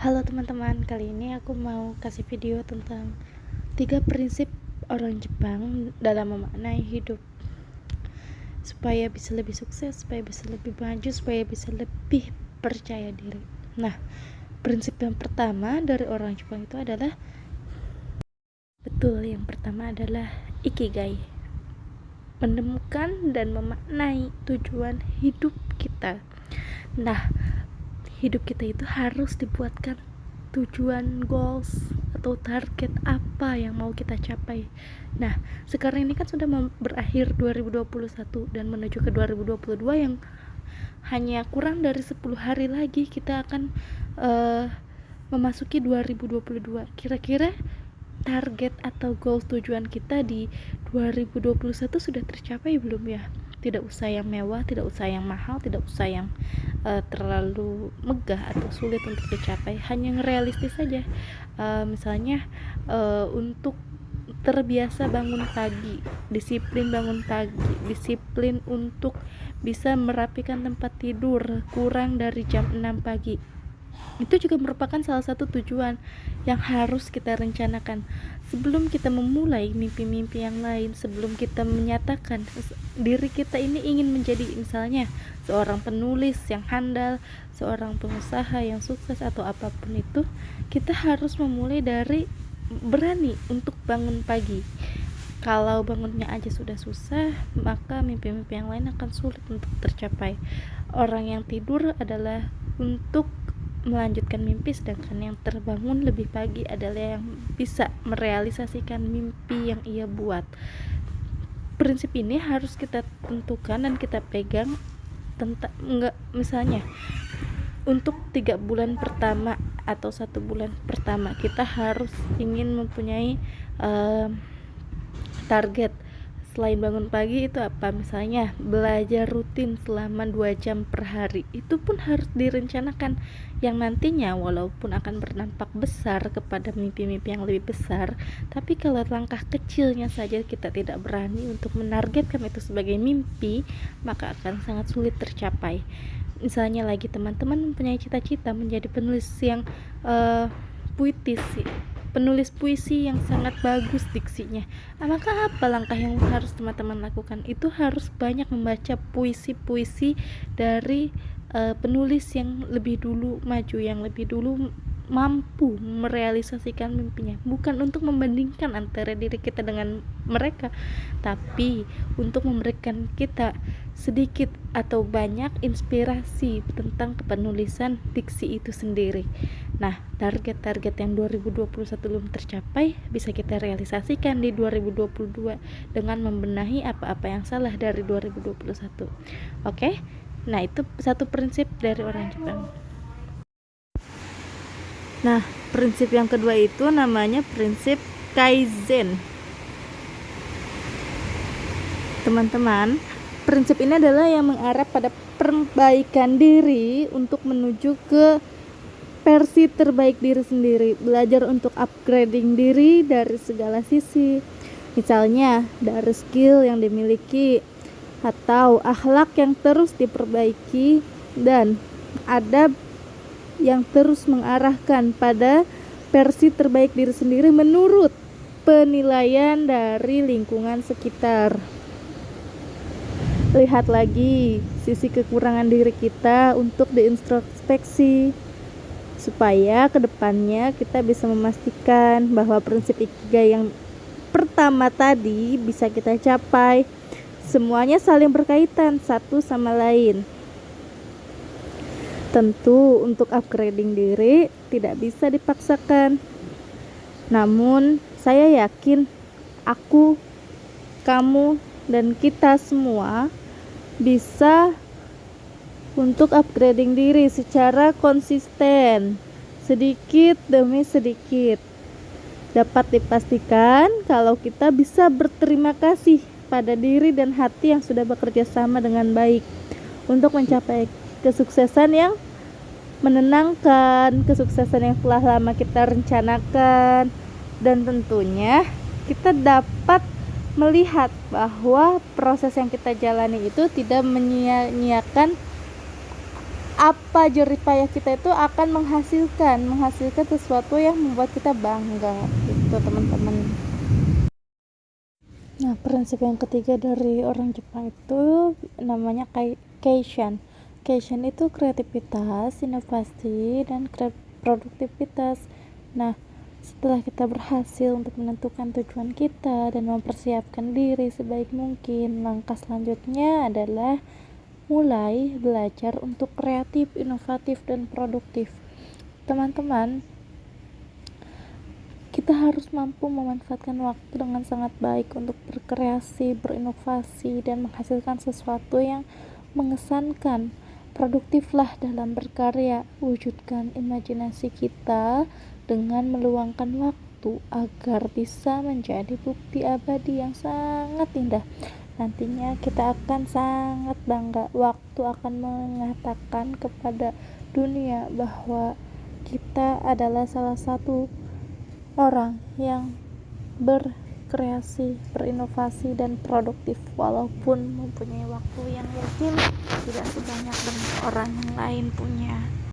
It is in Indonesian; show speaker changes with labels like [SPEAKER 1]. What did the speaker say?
[SPEAKER 1] Halo teman-teman, kali ini aku mau kasih video tentang 3 prinsip orang Jepang dalam memaknai hidup supaya bisa lebih sukses, supaya bisa lebih maju, supaya bisa lebih percaya diri. Nah, prinsip yang pertama dari orang Jepang itu adalah yang pertama adalah ikigai. Menemukan dan memaknai tujuan hidup kita. Nah, hidup kita itu harus dibuatkan tujuan, goals atau target apa yang mau kita capai. Nah, sekarang ini kan sudah berakhir 2021 dan menuju ke 2022 yang hanya kurang dari 10 hari lagi kita akan memasuki 2022. Kira-kira target atau goals tujuan kita di 2021 sudah tercapai belum ya? Tidak usah yang mewah, tidak usah yang mahal, tidak usah yang terlalu megah atau sulit untuk dicapai, hanya yang realistis saja. Misalnya untuk terbiasa bangun pagi, disiplin bangun pagi, disiplin untuk bisa merapikan tempat tidur kurang dari jam 6 pagi. Itu juga merupakan salah satu tujuan yang harus kita rencanakan sebelum kita memulai mimpi-mimpi yang lain, sebelum kita menyatakan diri kita ini ingin menjadi misalnya seorang penulis yang handal, seorang pengusaha yang sukses atau apapun itu. Kita harus memulai dari berani untuk bangun pagi. Kalau bangunnya aja sudah susah, maka mimpi-mimpi yang lain akan sulit untuk tercapai. Orang yang tidur adalah untuk melanjutkan mimpi, sedangkan yang terbangun lebih pagi adalah yang bisa merealisasikan mimpi yang ia buat. Prinsip ini harus kita tentukan dan kita pegang misalnya untuk 3 bulan pertama atau 1 bulan pertama kita harus ingin mempunyai target. Selain bangun pagi itu apa? Misalnya belajar rutin selama 2 jam per hari. Itu pun harus direncanakan, yang nantinya walaupun akan berdampak besar kepada mimpi-mimpi yang lebih besar, tapi kalau langkah kecilnya saja kita tidak berani untuk menargetkan itu sebagai mimpi, maka akan sangat sulit tercapai. Misalnya lagi teman-teman mempunyai cita-cita menjadi penulis yang puitis, penulis puisi yang sangat bagus diksinya. Maka apa langkah yang harus teman-teman lakukan? Itu harus banyak membaca puisi-puisi dari penulis yang lebih dulu maju, yang lebih dulu mampu merealisasikan mimpinya. Bukan untuk membandingkan antara diri kita dengan mereka, tapi untuk memberikan kita sedikit atau banyak inspirasi tentang kepenulisan diksi itu sendiri. Nah, target-target yang 2021 belum tercapai bisa kita realisasikan di 2022 dengan membenahi apa-apa yang salah dari 2021. Oke? Nah, itu satu prinsip dari orang Jepang. Nah, prinsip yang kedua itu namanya prinsip Kaizen. Teman-teman, prinsip ini adalah yang mengarah pada perbaikan diri untuk menuju ke versi terbaik diri sendiri, belajar untuk upgrading diri dari segala sisi. Misalnya dari skill yang dimiliki atau akhlak yang terus diperbaiki dan adab yang terus mengarahkan pada versi terbaik diri sendiri menurut penilaian dari lingkungan sekitar. Lihat lagi sisi kekurangan diri kita untuk diintrospeksi supaya kedepannya kita bisa memastikan bahwa prinsip ikigai yang pertama tadi bisa kita capai. Semuanya saling berkaitan satu sama lain. Tentu untuk upgrading diri tidak bisa dipaksakan. Namun saya yakin aku, kamu, dan kita semua bisa untuk upgrading diri secara konsisten, sedikit demi sedikit. Dapat dipastikan kalau kita bisa berterima kasih pada diri dan hati yang sudah bekerja sama dengan baik untuk mencapai kesuksesan yang menenangkan, kesuksesan yang telah lama kita rencanakan, dan tentunya kita dapat melihat bahwa proses yang kita jalani itu tidak menyia-nyiakan apa jerih payah kita itu akan menghasilkan sesuatu yang membuat kita bangga gitu teman-teman. Nah, prinsip yang ketiga dari orang Jepang itu namanya Keishan. Keishan itu kreativitas, inovasi, dan produktivitas. Nah, setelah kita berhasil untuk menentukan tujuan kita dan mempersiapkan diri sebaik mungkin, langkah selanjutnya adalah mulai belajar untuk kreatif, inovatif, dan produktif. Teman-teman, kita harus mampu memanfaatkan waktu dengan sangat baik untuk berkreasi, berinovasi, dan menghasilkan sesuatu yang mengesankan. Produktiflah dalam berkarya, wujudkan imajinasi kita dengan meluangkan waktu agar bisa menjadi bukti abadi yang sangat indah. Nantinya kita akan sangat bangga. Waktu akan mengatakan kepada dunia bahwa kita adalah salah satu orang yang berkreasi, berinovasi, dan produktif walaupun mempunyai waktu yang mungkin tidak sebanyak dengan orang yang lain punya.